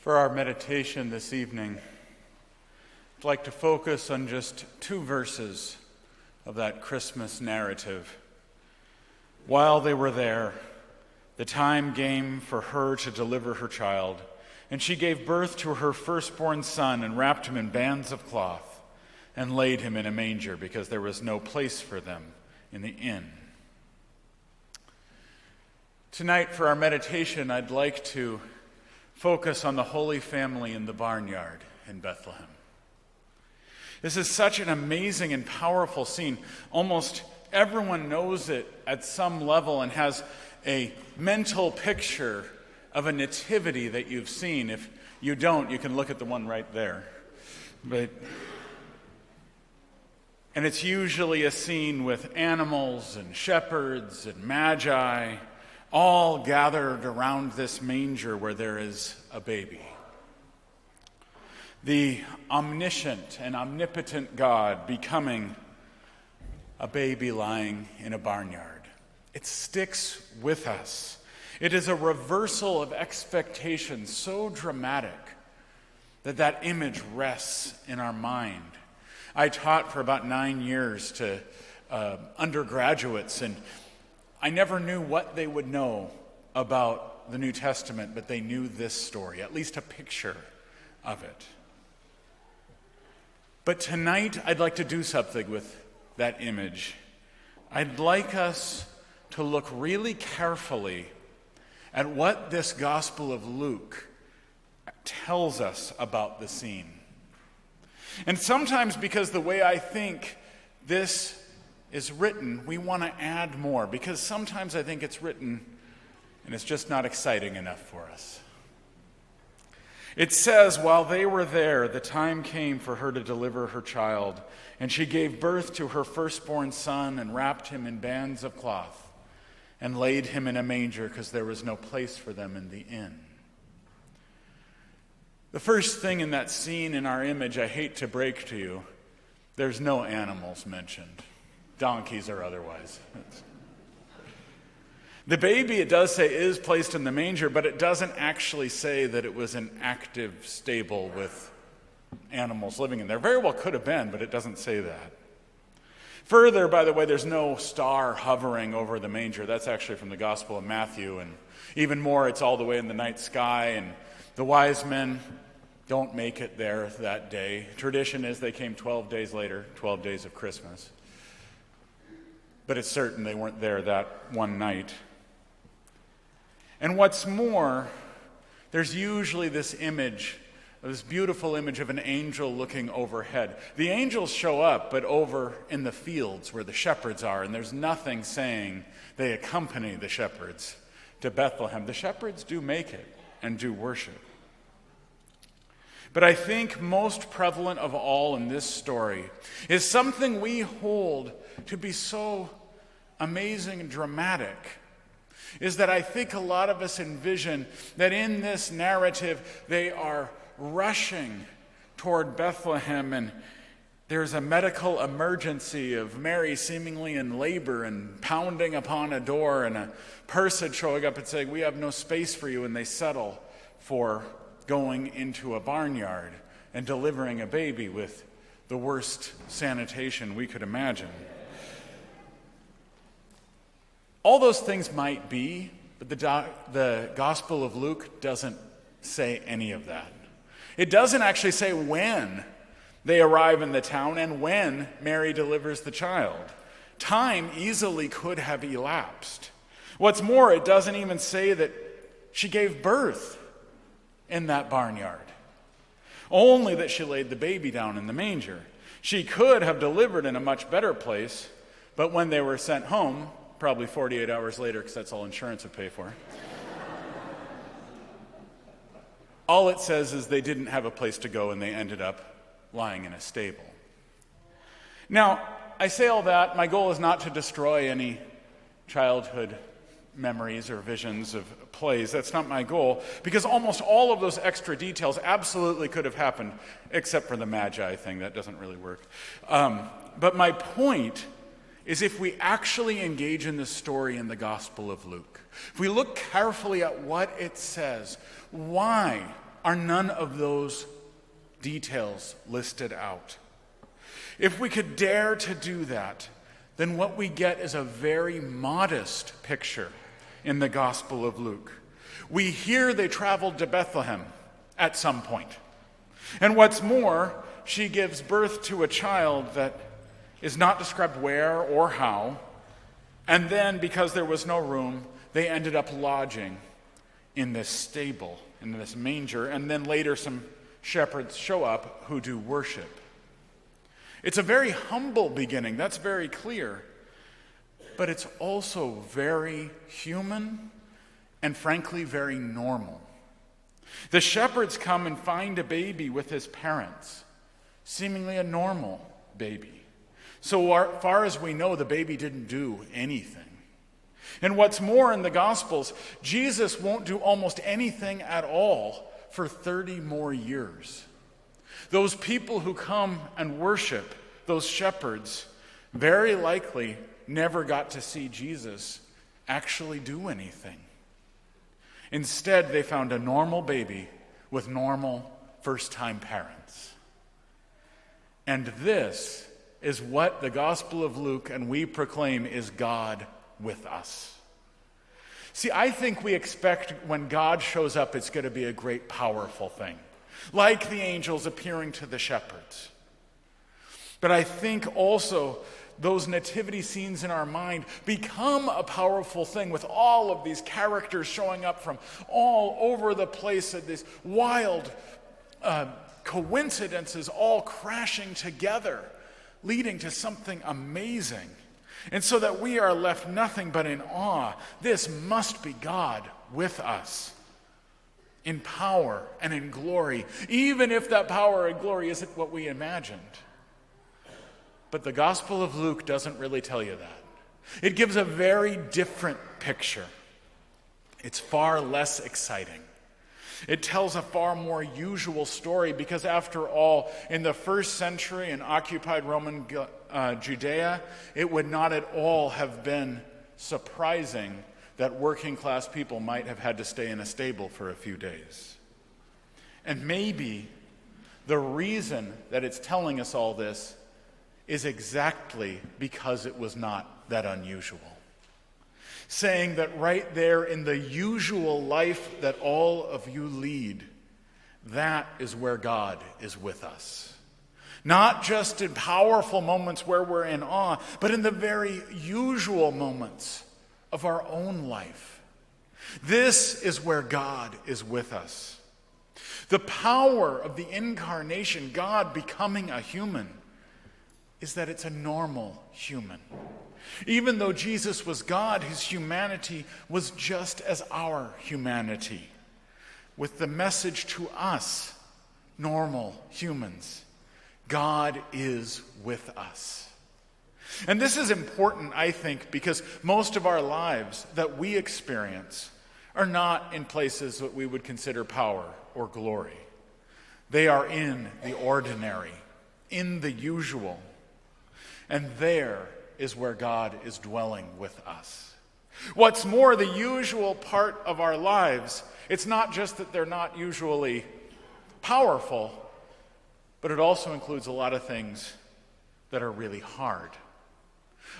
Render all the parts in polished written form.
For our meditation this evening, I'd like to focus on just two verses of that Christmas narrative. While they were there, the time came for her to deliver her child, and she gave birth to her firstborn son and wrapped him in bands of cloth and laid him in a manger because there was no place for them in the inn. Tonight, for our meditation, I'd like to focus on the Holy Family in the barnyard in Bethlehem. This is such an amazing and powerful scene. Almost everyone knows it at some level and has a mental picture of a nativity that you've seen. If you don't, you can look at the one right there. And it's usually a scene with animals and shepherds and magi, all gathered around this manger where there is a baby. The omniscient and omnipotent God becoming a baby lying in a barnyard. It sticks with us. It is a reversal of expectations so dramatic that image rests in our mind. I taught for about 9 years to undergraduates, and I never knew what they would know about the New Testament, but they knew this story, at least a picture of it. But tonight, I'd like to do something with that image. I'd like us to look really carefully at what this Gospel of Luke tells us about the scene. And sometimes, because the way I think this is written, we want to add more, because sometimes I think it's written and it's just not exciting enough for us. It says, while they were there, the time came for her to deliver her child, and she gave birth to her firstborn son and wrapped him in bands of cloth and laid him in a manger because there was no place for them in the inn. The first thing in that scene in our image, I hate to break to you, there's no animals mentioned. Donkeys or otherwise. The baby, it does say, is placed in the manger, but it doesn't actually say that it was an active stable with animals living in there. Very well could have been, but it doesn't say that. Further, by the way, there's no star hovering over the manger. That's actually from the Gospel of Matthew, and even more, it's all the way in the night sky, and the wise men don't make it there that day. Tradition is they came 12 days later, 12 days of Christmas. But it's certain they weren't there that one night. And what's more, there's usually this image, this beautiful image of an angel looking overhead. The angels show up, but over in the fields where the shepherds are, and there's nothing saying they accompany the shepherds to Bethlehem. The shepherds do make it and do worship. But I think most prevalent of all in this story is something we hold to be so amazing and dramatic, is that I think a lot of us envision that in this narrative they are rushing toward Bethlehem, and there's a medical emergency of Mary seemingly in labor and pounding upon a door, and a person showing up and saying, "We have no space for you," and they settle for going into a barnyard and delivering a baby with the worst sanitation we could imagine. All those things might be, but the Gospel of Luke doesn't say any of that. It doesn't actually say when they arrive in the town and when Mary delivers the child. Time easily could have elapsed. What's more, it doesn't even say that she gave birth in that barnyard. Only that she laid the baby down in the manger. She could have delivered in a much better place, but when they were sent home, probably 48 hours later, because that's all insurance would pay for, all it says is they didn't have a place to go and they ended up lying in a stable. Now, I say all that, my goal is not to destroy any childhood memories or visions of plays. That's not my goal, because almost all of those extra details absolutely could have happened, except for the Magi thing. That doesn't really work. But my point is, if we actually engage in this story in the Gospel of Luke, if we look carefully at what it says, why are none of those details listed out. If we could dare to do that, then what we get is a very modest picture in the Gospel of Luke. We hear they traveled to Bethlehem at some point. And what's more, she gives birth to a child that is not described where or how. And then, because there was no room, they ended up lodging in this stable, in this manger. And then later some shepherds show up who do worship. It's a very humble beginning, that's very clear. But it's also very human and frankly very normal. The shepherds come and find a baby with his parents, seemingly a normal baby. So far as we know, the baby didn't do anything. And what's more, in the Gospels, Jesus won't do almost anything at all for 30 more years. Those people who come and worship, those shepherds, very likely never got to see Jesus actually do anything. Instead, they found a normal baby with normal first-time parents. And this is what the Gospel of Luke and we proclaim is God with us. See, I think we expect when God shows up, it's going to be a great, powerful thing, like the angels appearing to the shepherds. But I think also those nativity scenes in our mind become a powerful thing with all of these characters showing up from all over the place at these wild coincidences all crashing together, leading to something amazing. And so that we are left nothing but in awe. This must be God with us in power and in glory, even if that power and glory isn't what we imagined. But the Gospel of Luke doesn't really tell you that. It gives a very different picture. It's far less exciting. It tells a far more usual story because, after all, in the first century in occupied Roman Judea, it would not at all have been surprising that working class people might have had to stay in a stable for a few days. And maybe the reason that it's telling us all this is exactly because it was not that unusual. Saying that right there in the usual life that all of you lead, that is where God is with us. Not just in powerful moments where we're in awe, but in the very usual moments of our own life. This is where God is with us. The power of the incarnation, God becoming a human, is that it's a normal human. Even though Jesus was God, his humanity was just as our humanity, with the message to us, normal humans, God is with us. And this is important, I think, because most of our lives that we experience are not in places that we would consider power or glory. They are in the ordinary, in the usual. And there is where God is dwelling with us. What's more, the usual part of our lives, it's not just that they're not usually powerful, but it also includes a lot of things that are really hard.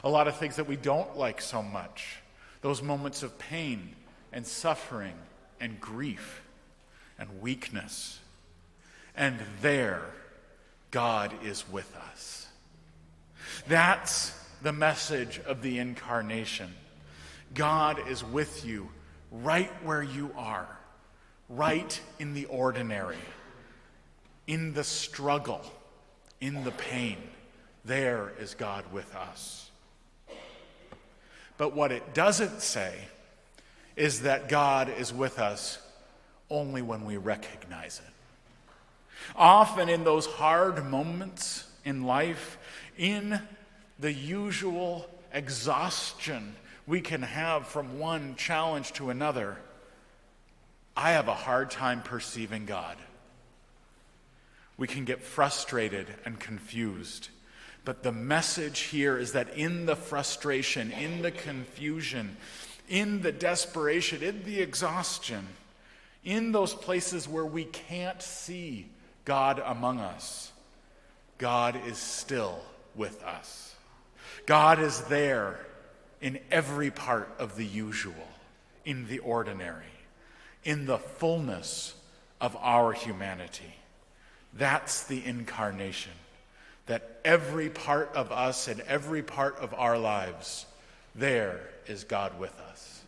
A lot of things that we don't like so much. Those moments of pain and suffering and grief and weakness. And there, God is with us. That's the message of the incarnation. God is with you right where you are, right in the ordinary, in the struggle, in the pain. There is God with us. But what it doesn't say is that God is with us only when we recognize it. Often in those hard moments in life, in the usual exhaustion we can have from one challenge to another, I have a hard time perceiving God. We can get frustrated and confused. But the message here is that in the frustration, in the confusion, in the desperation, in the exhaustion, In those places where we can't see God among us, God is still with us. God is there in every part of the usual, in the ordinary, in the fullness of our humanity. That's the incarnation, that every part of us and every part of our lives, there is God with us.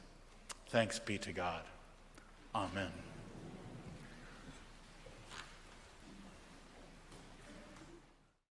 Thanks be to God. Amen.